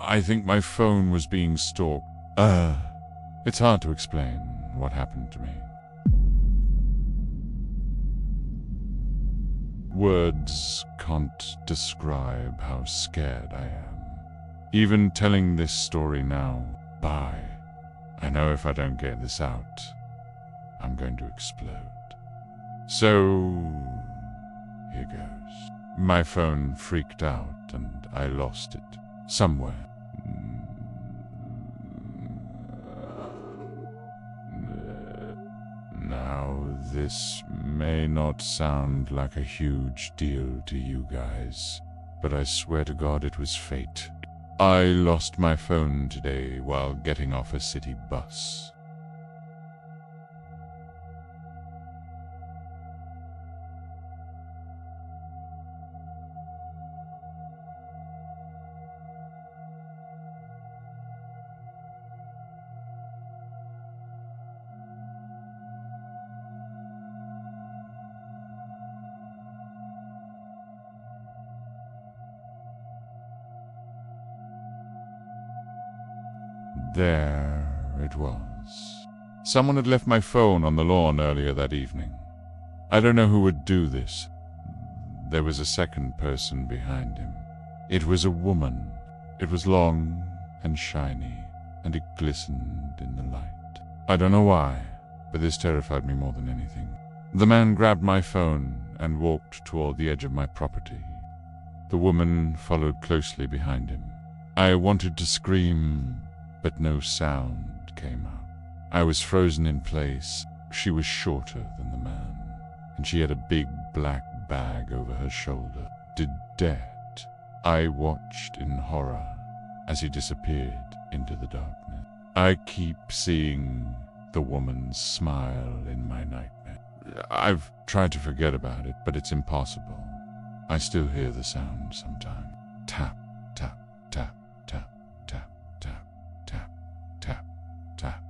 I think my phone was being stalked. It's hard to explain what happened to me. Words can't describe how scared I am. Even telling this story now, I know if I don't get this out, I'm going to explode. So, here goes. My phone freaked out and I lost it. Somewhere. Now, this may not sound like a huge deal to you guys, but I swear to God it was fate. I lost my phone today while getting off a city bus. There it was. Someone had left my phone on the lawn earlier that evening. I don't know who would do this. There was a second person behind him. It was a woman. It was long and shiny, and it glistened in the light. I don't know why, but this terrified me more than anything. The man grabbed my phone and walked toward the edge of my property. The woman followed closely behind him. I wanted to scream, but no sound came out. I was frozen in place. She was shorter than the man, and she had a big black bag over her shoulder. Did that. I watched in horror as he disappeared into the darkness. I keep seeing the woman's smile in my nightmare. I've tried to forget about it, but it's impossible. I still hear the sound sometimes. Tap, tap, tap, tap, tap, tap, tap, tap, tap.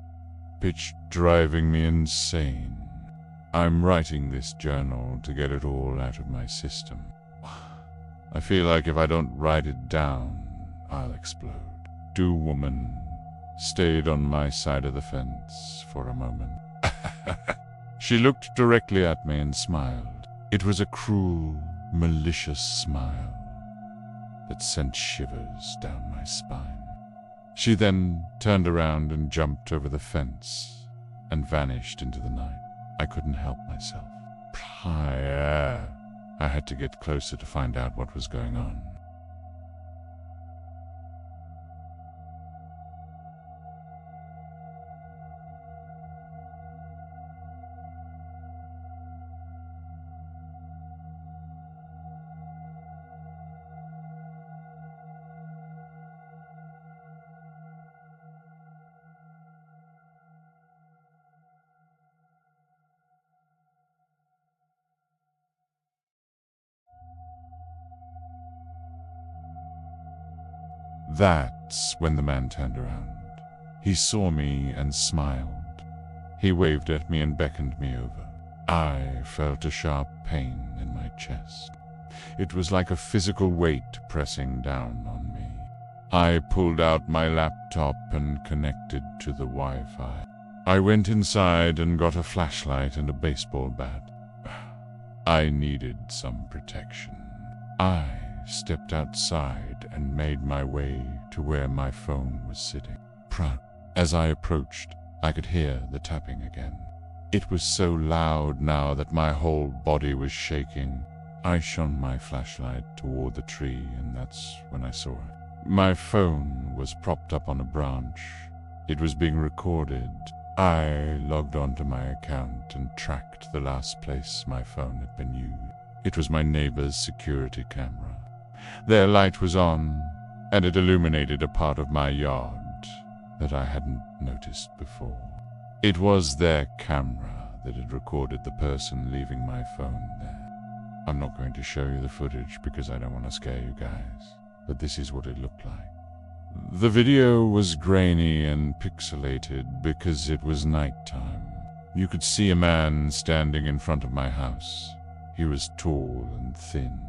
Pitch driving me insane. I'm writing this journal to get it all out of my system. I feel like if I don't write it down, I'll explode. Woman stayed on my side of the fence for a moment. She looked directly at me and smiled. It was a cruel, malicious smile that sent shivers down my spine. She then turned around and jumped over the fence and vanished into the night. I couldn't help myself. I had to get closer to find out what was going on. That's when the man turned around. He saw me and smiled. He waved at me and beckoned me over. I felt a sharp pain in my chest. It was like a physical weight pressing down on me. I pulled out my laptop and connected to the Wi-Fi. I went inside and got a flashlight and a baseball bat. I needed some protection. I stepped outside and made my way to where my phone was sitting. As I approached, I could hear the tapping again. It was so loud now that my whole body was shaking. I shone my flashlight toward the tree, and that's when I saw it. My phone was propped up on a branch. It was being recorded. I logged onto my account and tracked the last place my phone had been used. It was my neighbor's security camera. Their light was on, and it illuminated a part of my yard that I hadn't noticed before. It was their camera that had recorded the person leaving my phone there. I'm not going to show you the footage because I don't want to scare you guys, but this is what it looked like. The video was grainy and pixelated because it was nighttime. You could see a man standing in front of my house. He was tall and thin.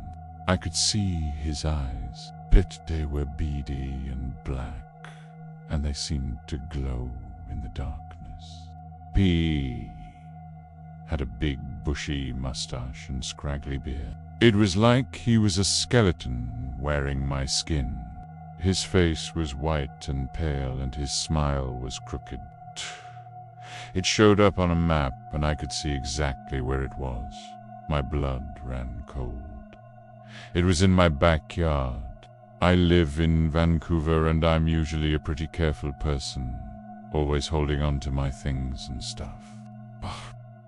I could see his eyes. They were beady and black, and they seemed to glow in the darkness. P had a big bushy mustache and scraggly beard. It was like he was a skeleton wearing my skin. His face was white and pale, and his smile was crooked. It showed up on a map, and I could see exactly where it was. My blood ran cold. It was in my backyard. I live in Vancouver, and I'm usually a pretty careful person, always holding on to my things and stuff.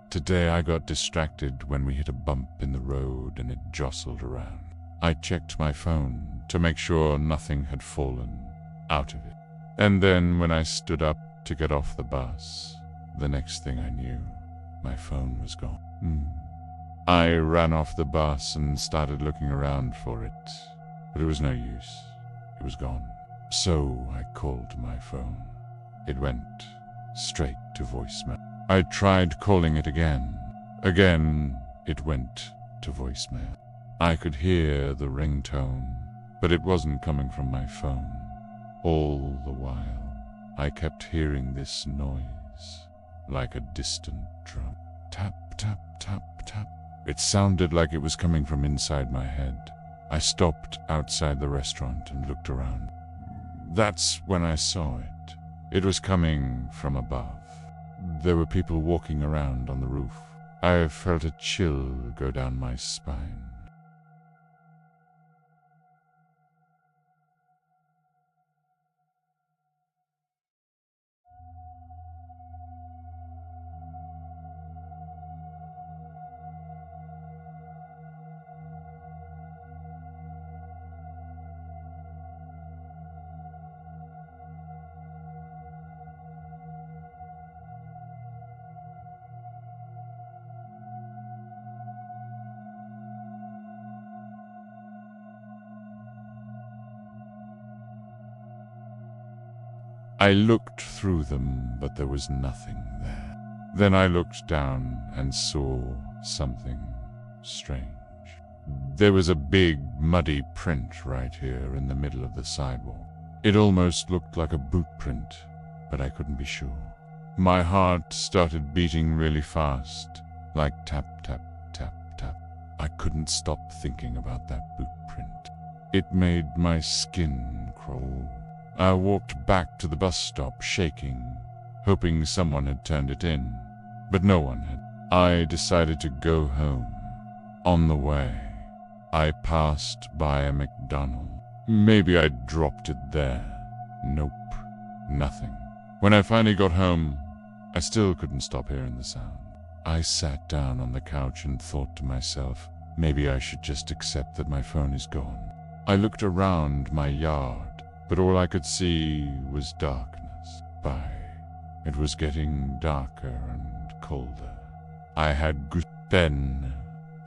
Today I got distracted when we hit a bump in the road and it jostled around. I checked my phone to make sure nothing had fallen out of it. And then when I stood up to get off the bus, the next thing I knew, my phone was gone. I ran off the bus and started looking around for it, but it was no use. It was gone. So I called my phone. It went straight to voicemail. I tried calling it again. Again, it went to voicemail. I could hear the ringtone, but it wasn't coming from my phone. All the while, I kept hearing this noise, like a distant drum. Tap, tap, tap, tap. It sounded like it was coming from inside my head. I stopped outside the restaurant and looked around. That's when I saw it. It was coming from above. There were people walking around on the roof. I felt a chill go down my spine. I looked through them, but there was nothing there. Then I looked down and saw something strange. There was a big, muddy print right here in the middle of the sidewalk. It almost looked like a boot print, but I couldn't be sure. My heart started beating really fast, like tap, tap, tap, tap. I couldn't stop thinking about that boot print. It made my skin crawl. I walked back to the bus stop, shaking, hoping someone had turned it in, but no one had. I decided to go home. On the way, I passed by a McDonald's. Maybe I dropped it there. Nope, nothing. When I finally got home, I still couldn't stop hearing the sound. I sat down on the couch and thought to myself, maybe I should just accept that my phone is gone. I looked around my yard, but all I could see was darkness. It was getting darker and colder. I had good pen,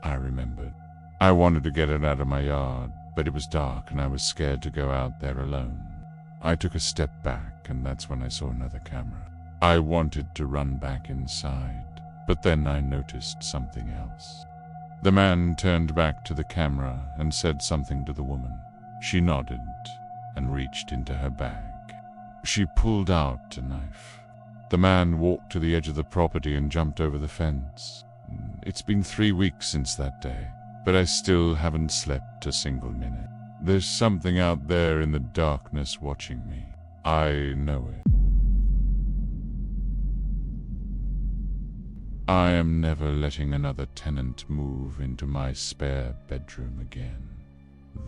I remembered. I wanted to get it out of my yard, but it was dark and I was scared to go out there alone. I took a step back, and that's when I saw another camera. I wanted to run back inside, but then I noticed something else. The man turned back to the camera and said something to the woman. She nodded and reached into her bag. She pulled out a knife. The man walked to the edge of the property and jumped over the fence. It's been 3 weeks since that day, but I still haven't slept a single minute. There's something out there in the darkness watching me. I know it. I am never letting another tenant move into my spare bedroom again.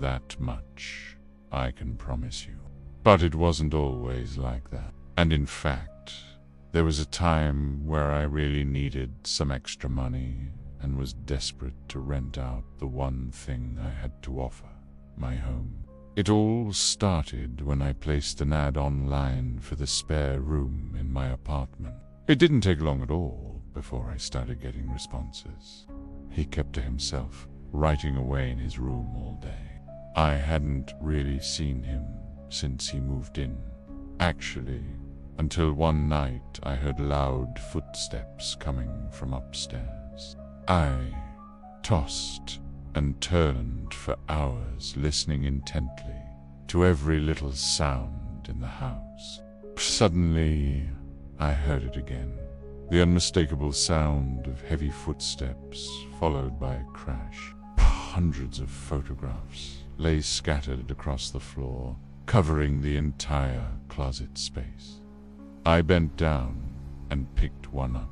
That much I can promise you. But it wasn't always like that. And in fact, there was a time where I really needed some extra money and was desperate to rent out the one thing I had to offer, my home. It all started when I placed an ad online for the spare room in my apartment. It didn't take long at all before I started getting responses. He kept to himself, writing away in his room all day. I hadn't really seen him since he moved in. Actually, until one night I heard loud footsteps coming from upstairs. I tossed and turned for hours, listening intently, to every little sound in the house. Suddenly, I heard it again. The unmistakable sound of heavy footsteps, followed by a crash. Hundreds of photographs lay scattered across the floor, covering the entire closet space. I bent down and picked one up.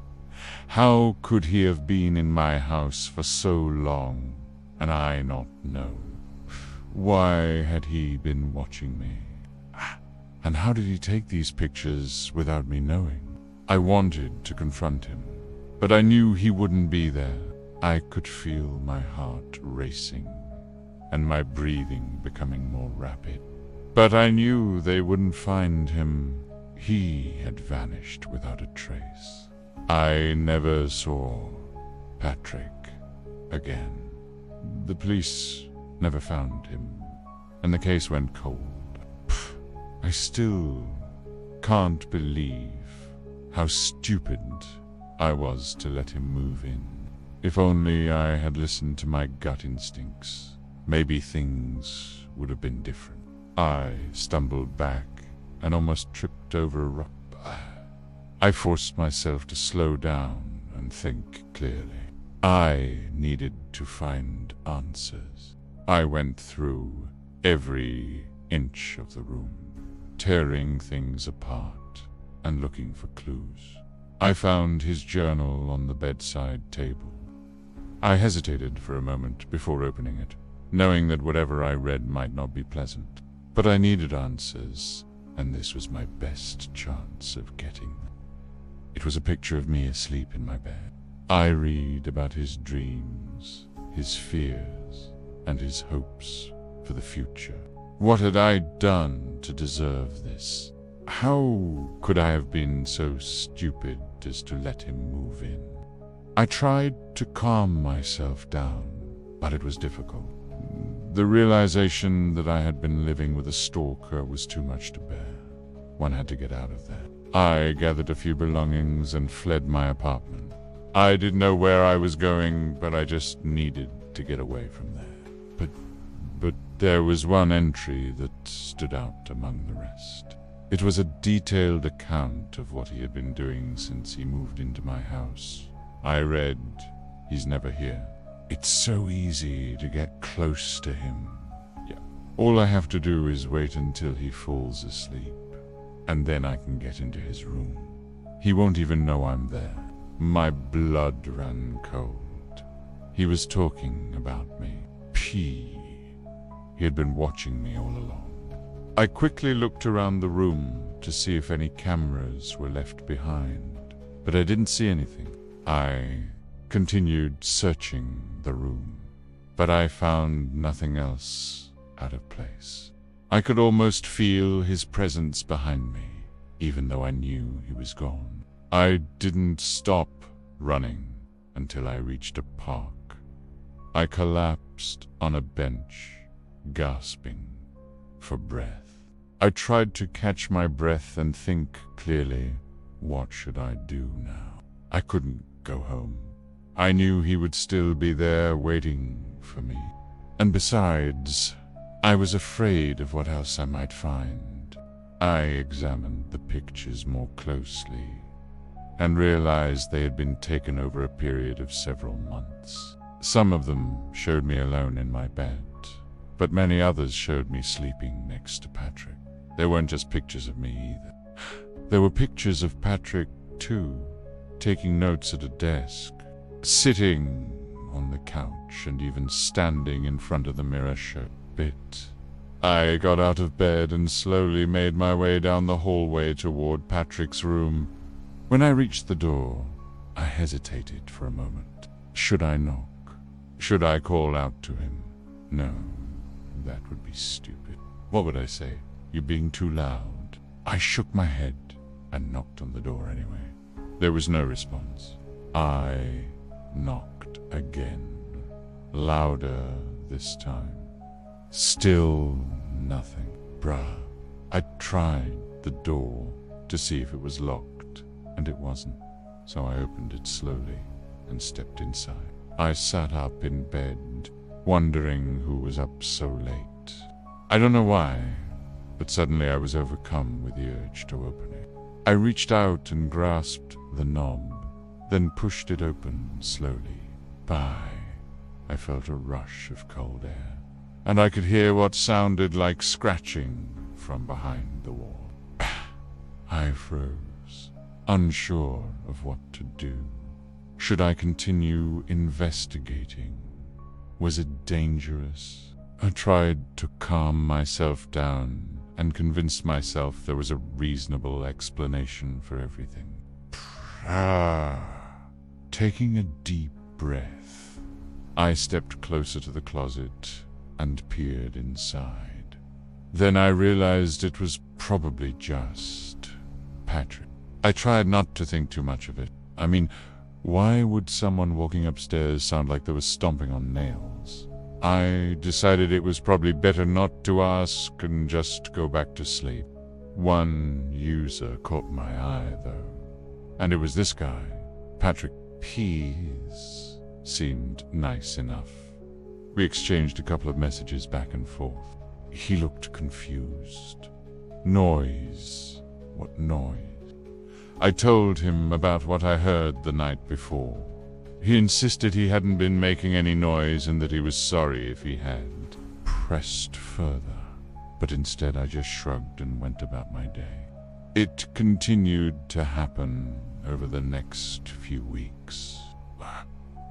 How could he have been in my house for so long, and I not know? Why had he been watching me? And how did he take these pictures without me knowing? I wanted to confront him, but I knew he wouldn't be there. I could feel my heart racing and my breathing becoming more rapid. But I knew they wouldn't find him. He had vanished without a trace. I never saw Patrick again. The police never found him, and the case went cold. I still can't believe how stupid I was to let him move in. If only I had listened to my gut instincts, maybe things would have been different. I stumbled back and almost tripped over a rock. I forced myself to slow down and think clearly. I needed to find answers. I went through every inch of the room, tearing things apart and looking for clues. I found his journal on the bedside table. I hesitated for a moment before opening it, knowing that whatever I read might not be pleasant. But I needed answers, and this was my best chance of getting them. It was a picture of me asleep in my bed. I read about his dreams, his fears, and his hopes for the future. What had I done to deserve this? How could I have been so stupid as to let him move in? I tried to calm myself down, but it was difficult. The realization that I had been living with a stalker was too much to bear. One had to get out of there. I gathered a few belongings and fled my apartment. I didn't know where I was going, but I just needed to get away from there. But there was one entry that stood out among the rest. It was a detailed account of what he had been doing since he moved into my house. I read, "He's never here. It's so easy to get close to him. Yeah. All I have to do is wait until he falls asleep, and then I can get into his room. He won't even know I'm there." My blood ran cold. He was talking about me. He had been watching me all along. I quickly looked around the room to see if any cameras were left behind, but I didn't see anything. I continued searching the room, but I found nothing else out of place. I could almost feel his presence behind me, even though I knew he was gone. I didn't stop running until I reached a park. I collapsed on a bench, gasping for breath. I tried to catch my breath and think clearly, what should I do now? I couldn't go home. I knew he would still be there waiting for me. And besides, I was afraid of what else I might find. I examined the pictures more closely and realized they had been taken over a period of several months. Some of them showed me alone in my bed, but many others showed me sleeping next to Patrick. They weren't just pictures of me either. There were pictures of Patrick, too, taking notes at a desk, sitting on the couch, and even standing in front of the mirror showed bit. I got out of bed and slowly made my way down the hallway toward Patrick's room. When I reached the door, I hesitated for a moment. Should I knock? Should I call out to him? No, that would be stupid. What would I say? You're being too loud. I shook my head and knocked on the door anyway. There was no response. I knocked again, louder this time. Still nothing. Bruh. I tried the door to see if it was locked, and it wasn't. So I opened it slowly and stepped inside. I sat up in bed, wondering who was up so late. I don't know why, but suddenly I was overcome with the urge to open it. I reached out and grasped the knob, then pushed it open slowly. I felt a rush of cold air, and I could hear what sounded like scratching from behind the wall. I froze, unsure of what to do. Should I continue investigating? Was it dangerous? I tried to calm myself down and convince myself there was a reasonable explanation for everything. Taking a deep breath, I stepped closer to the closet and peered inside. Then I realized it was probably just Patrick. I tried not to think too much of it. I mean, why would someone walking upstairs sound like they were stomping on nails? I decided it was probably better not to ask and just go back to sleep. One user caught my eye, though, and it was this guy. Patrick Pease seemed nice enough. We exchanged a couple of messages back and forth. He looked confused. Noise? What noise? I told him about what I heard the night before. He insisted he hadn't been making any noise and that he was sorry if he had. Pressed further, but instead I just shrugged and went about my day. It continued to happen over the next few weeks.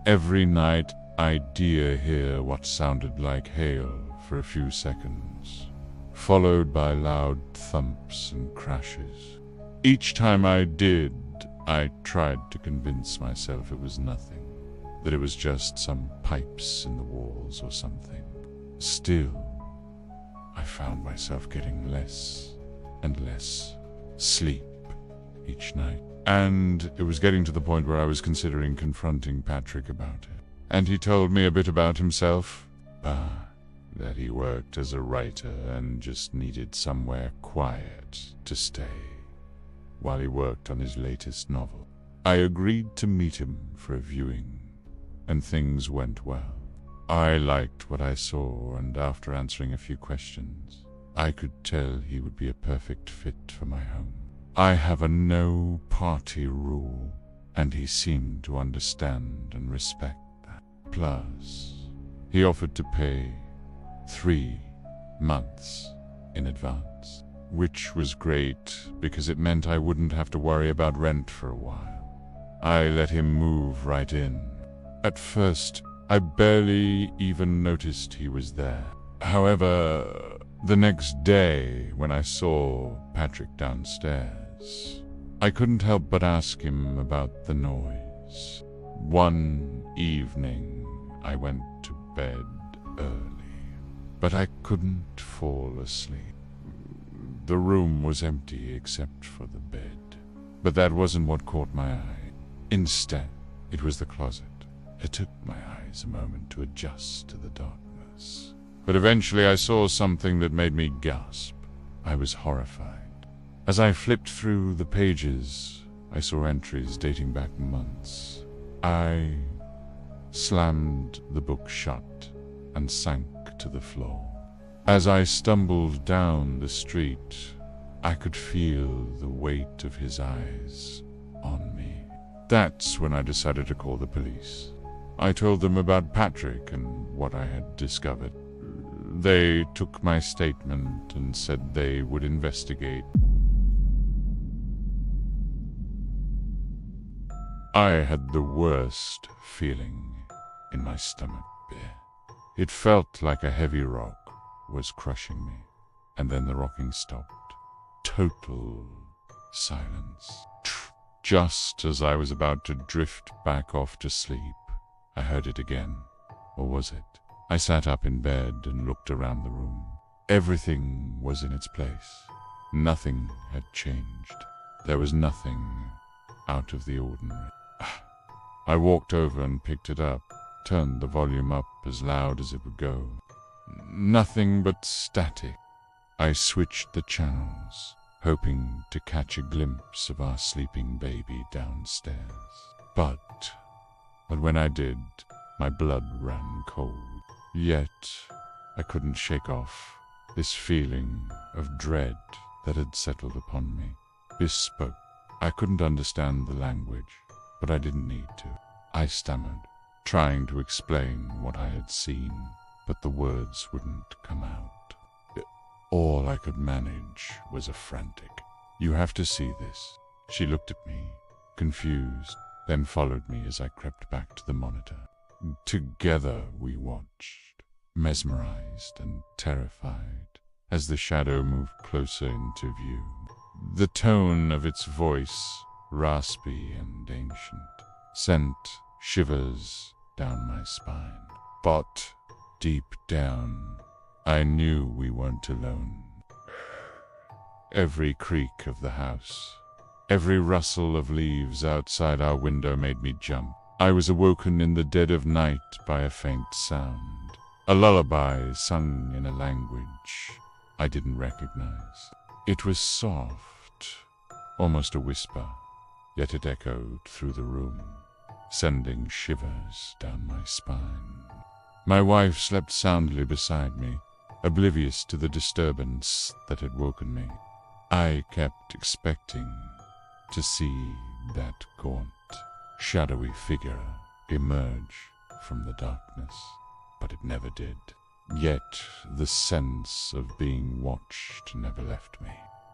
Every night I'd hear what sounded like hail for a few seconds, followed by loud thumps and crashes. Each time I did, I tried to convince myself it was nothing, that it was just some pipes in the walls or something. Still, I found myself getting less and less sleep each night. And it was getting to the point where I was considering confronting Patrick about it. And he told me a bit about himself. That he worked as a writer and just needed somewhere quiet to stay while he worked on his latest novel. I agreed to meet him for a viewing, and things went well. I liked what I saw, and after answering a few questions, I could tell he would be a perfect fit for my home. I have a no-party rule, and he seemed to understand and respect that. Plus, he offered to pay 3 months in advance, which was great because it meant I wouldn't have to worry about rent for a while. I let him move right in. At first, I barely even noticed he was there. However, the next day, when I saw Patrick downstairs, I couldn't help but ask him about the noise. One evening, I went to bed early, but I couldn't fall asleep. The room was empty except for the bed, but that wasn't what caught my eye. Instead, it was the closet. It took my eyes a moment to adjust to the darkness, but eventually I saw something that made me gasp. I was horrified. As I flipped through the pages, I saw entries dating back months. I slammed the book shut and sank to the floor. As I stumbled down the street, I could feel the weight of his eyes on me. That's when I decided to call the police. I told them about Patrick and what I had discovered. They took my statement and said they would investigate. I had the worst feeling in my stomach. It felt like a heavy rock was crushing me, and then the rocking stopped. Total silence. Just as I was about to drift back off to sleep, I heard it again. Or was it? I sat up in bed and looked around the room. Everything was in its place. Nothing had changed. There was nothing out of the ordinary. I walked over and picked it up, turned the volume up as loud as it would go. Nothing but static. I switched the channels, hoping to catch a glimpse of our sleeping baby downstairs. But when I did, my blood ran cold. Yet, I couldn't shake off this feeling of dread that had settled upon me. This spoke. I couldn't understand the language, but I didn't need to. I stammered, trying to explain what I had seen, but the words wouldn't come out. All I could manage was a frantic, "You have to see this." She looked at me, confused, then followed me as I crept back to the monitor. Together we watched, mesmerized and terrified, as the shadow moved closer into view. The tone of its voice, raspy and ancient, sent shivers down my spine. But deep down, I knew we weren't alone. Every creak of the house, every rustle of leaves outside our window made me jump. I was awoken in the dead of night by a faint sound, a lullaby sung in a language I didn't recognize. It was soft, almost a whisper, yet it echoed through the room, sending shivers down my spine. My wife slept soundly beside me, oblivious to the disturbance that had woken me. I kept expecting to see that gaunt, shadowy figure emerge from the darkness, but it never did. Yet the sense of being watched never left me.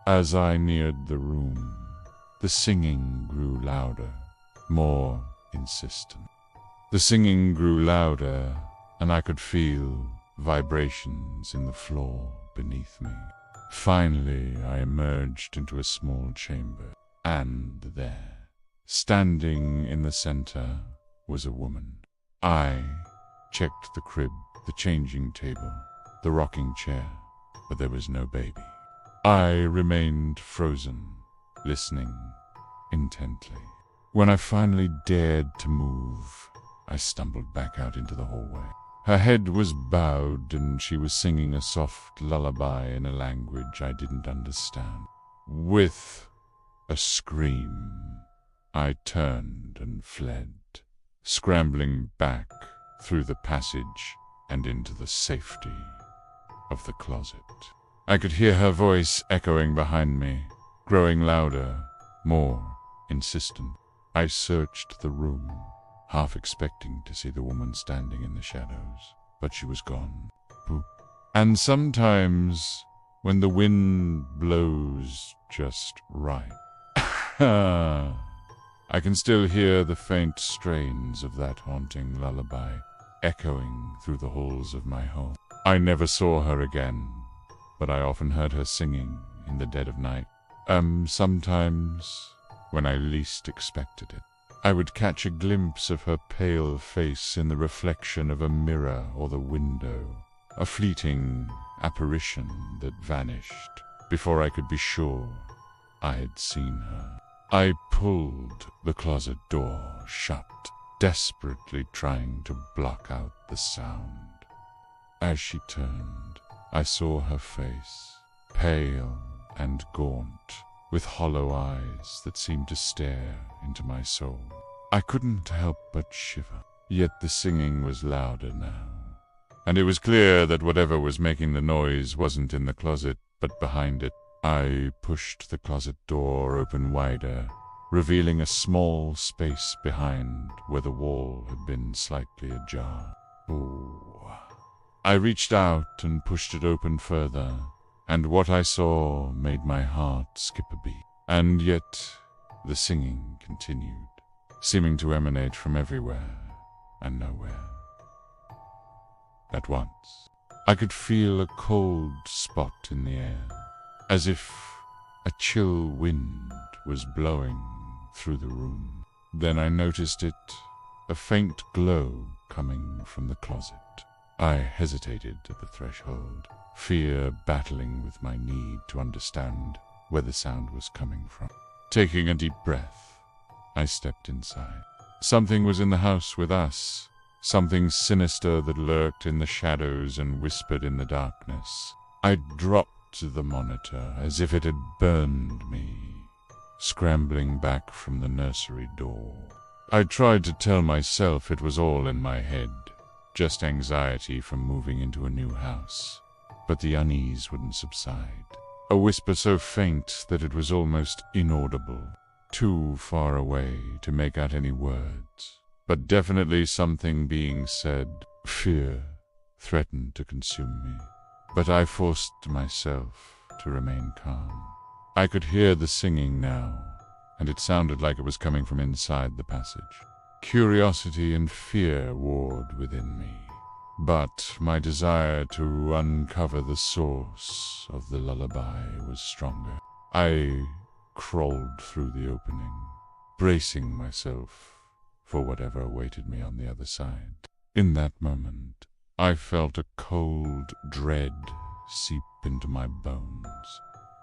As I neared the room, the singing grew louder, more insistent. The singing grew louder, and I could feel vibrations in the floor beneath me. Finally, I emerged into a small chamber, and there, standing in the center, was a woman. I checked the crib, the changing table, the rocking chair, but there was no baby. I remained frozen, listening intently. When I finally dared to move, I stumbled back out into the hallway. Her head was bowed, and she was singing a soft lullaby in a language I didn't understand. With a scream, I turned and fled, scrambling back through the passage and into the safety of the closet. I could hear her voice echoing behind me, growing louder, more insistent. I searched the room, half expecting to see the woman standing in the shadows, but she was gone. Boop. And sometimes, when the wind blows just right, I can still hear the faint strains of that haunting lullaby echoing through the halls of my home. I never saw her again, but I often heard her singing in the dead of night. Sometimes, when I least expected it, I would catch a glimpse of her pale face in the reflection of a mirror or the window, a fleeting apparition that vanished before I could be sure I had seen her. I pulled the closet door shut, desperately trying to block out the sound. As she turned, I saw her face, pale and gaunt, with hollow eyes that seemed to stare into my soul. I couldn't help but shiver, yet the singing was louder now, and it was clear that whatever was making the noise wasn't in the closet, but behind it. I pushed the closet door open wider, revealing a small space behind where the wall had been slightly ajar. Oh. I reached out and pushed it open further, and what I saw made my heart skip a beat. And yet the singing continued, seeming to emanate from everywhere and nowhere. At once, I could feel a cold spot in the air, as if a chill wind was blowing through the room. Then I noticed it, a faint glow coming from the closet. I hesitated at the threshold, fear battling with my need to understand where the sound was coming from. Taking a deep breath, I stepped inside. Something was in the house with us, something sinister that lurked in the shadows and whispered in the darkness. I dropped to the monitor as if it had burned me, scrambling back from the nursery door. I tried to tell myself it was all in my head, just anxiety from moving into a new house. but the unease wouldn't subside. A whisper so faint that it was almost inaudible, too far away to make out any words, but definitely something being said. Fear threatened to consume me, but I forced myself to remain calm. I could hear the singing now, and it sounded like it was coming from inside the passage. Curiosity and fear warred within me, but my desire to uncover the source of the lullaby was stronger. I crawled through the opening, bracing myself for whatever awaited me on the other side. In that moment, I felt a cold dread seep into my bones.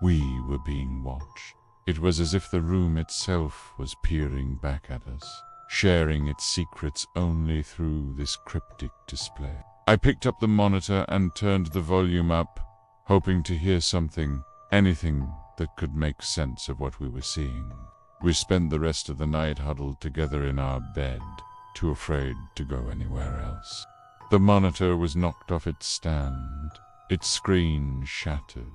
We were being watched. It was as if the room itself was peering back at us, sharing its secrets only through this cryptic display. I picked up the monitor and turned the volume up, hoping to hear something, anything that could make sense of what we were seeing. We spent the rest of the night huddled together in our bed, too afraid to go anywhere else. The monitor was knocked off its stand, its screen shattered,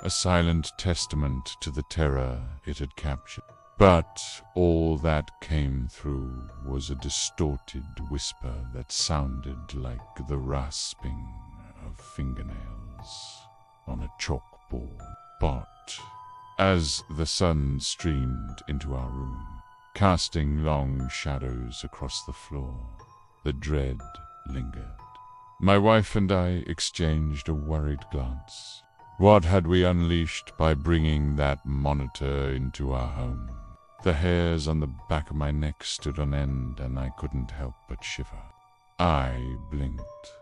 a silent testament to the terror it had captured. But all that came through was a distorted whisper that sounded like the rasping of fingernails on a chalkboard. But as the sun streamed into our room, casting long shadows across the floor, the dread lingered. My wife and I exchanged a worried glance. What had we unleashed by bringing that monitor into our home? The hairs on the back of my neck stood on end, and I couldn't help but shiver. I blinked,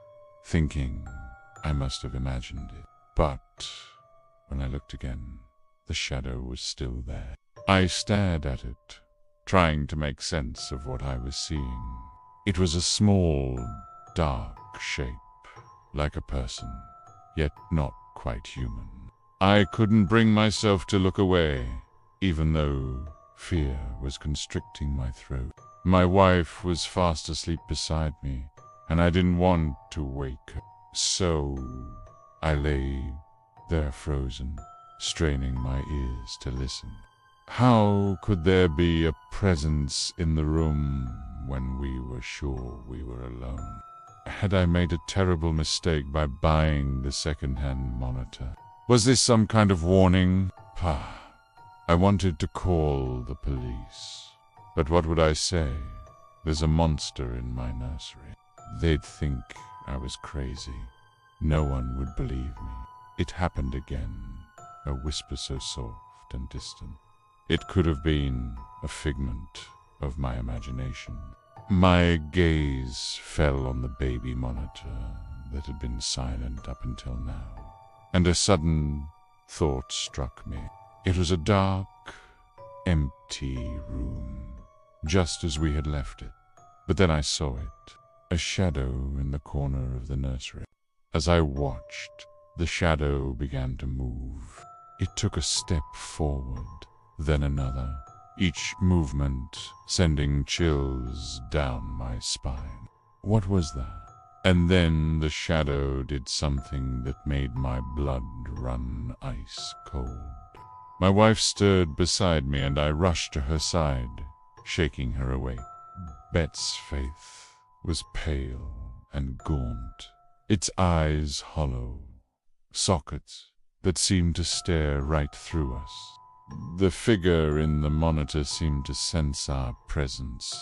thinking I must have imagined it. But when I looked again, the shadow was still there. I stared at it, trying to make sense of what I was seeing. It was a small, dark shape, like a person, yet not quite human. I couldn't bring myself to look away, even though fear was constricting my throat. My wife was fast asleep beside me, and I didn't want to wake her. So I lay there frozen, straining my ears to listen. How could there be a presence in the room when we were sure we were alone? Had I made a terrible mistake by buying the second-hand monitor? Was this some kind of warning? I wanted to call the police. But what would I say? There's a monster in my nursery. They'd think I was crazy. No one would believe me. It happened again, a whisper so soft and distant. It could have been a figment of my imagination. My gaze fell on the baby monitor that had been silent up until now, and a sudden thought struck me. It was a dark, empty room, just as we had left it. But then I saw it, a shadow in the corner of the nursery. As I watched, the shadow began to move. It took a step forward, then another, each movement sending chills down my spine. What was that? And then the shadow did something that made my blood run ice cold. My wife stirred beside me, and I rushed to her side, shaking her awake. Bet's face was pale and gaunt, its eyes hollow, sockets that seemed to stare right through us. The figure in the monitor seemed to sense our presence,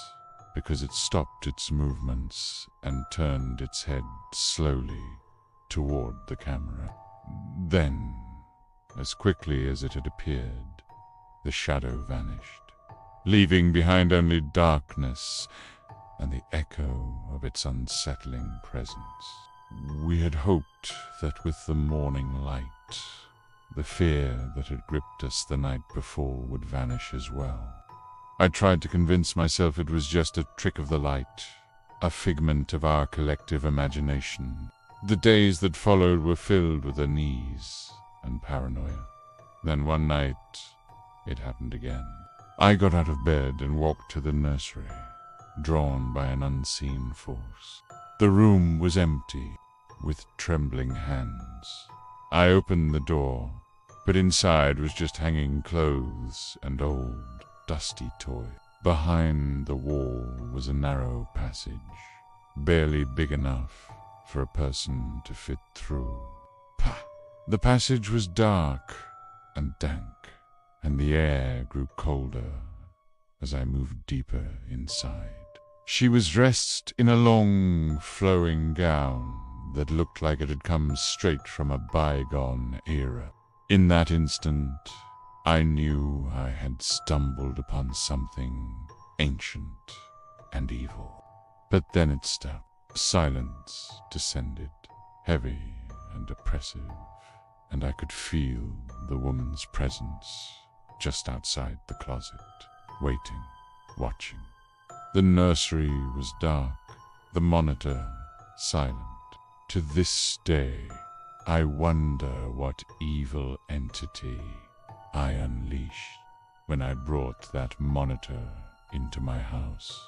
because it stopped its movements and turned its head slowly toward the camera. Then, as quickly as it had appeared, the shadow vanished, leaving behind only darkness and the echo of its unsettling presence. We had hoped that with the morning light, the fear that had gripped us the night before would vanish as well. I tried to convince myself it was just a trick of the light, a figment of our collective imagination. The days that followed were filled with unease and paranoia. Then one night, it happened again. I got out of bed and walked to the nursery, drawn by an unseen force. The room was empty, with trembling hands. I opened the door, but inside was just hanging clothes and old, dusty toys. Behind the wall was a narrow passage, barely big enough for a person to fit through. Pah! The passage was dark and dank, and the air grew colder as I moved deeper inside. She was dressed in a long, flowing gown that looked like it had come straight from a bygone era. In that instant, I knew I had stumbled upon something ancient and evil. But then it stopped. Silence descended, heavy and oppressive, and I could feel the woman's presence just outside the closet, waiting, watching. The nursery was dark, the monitor silent. To this day, I wonder what evil entity I unleashed when I brought that monitor into my house.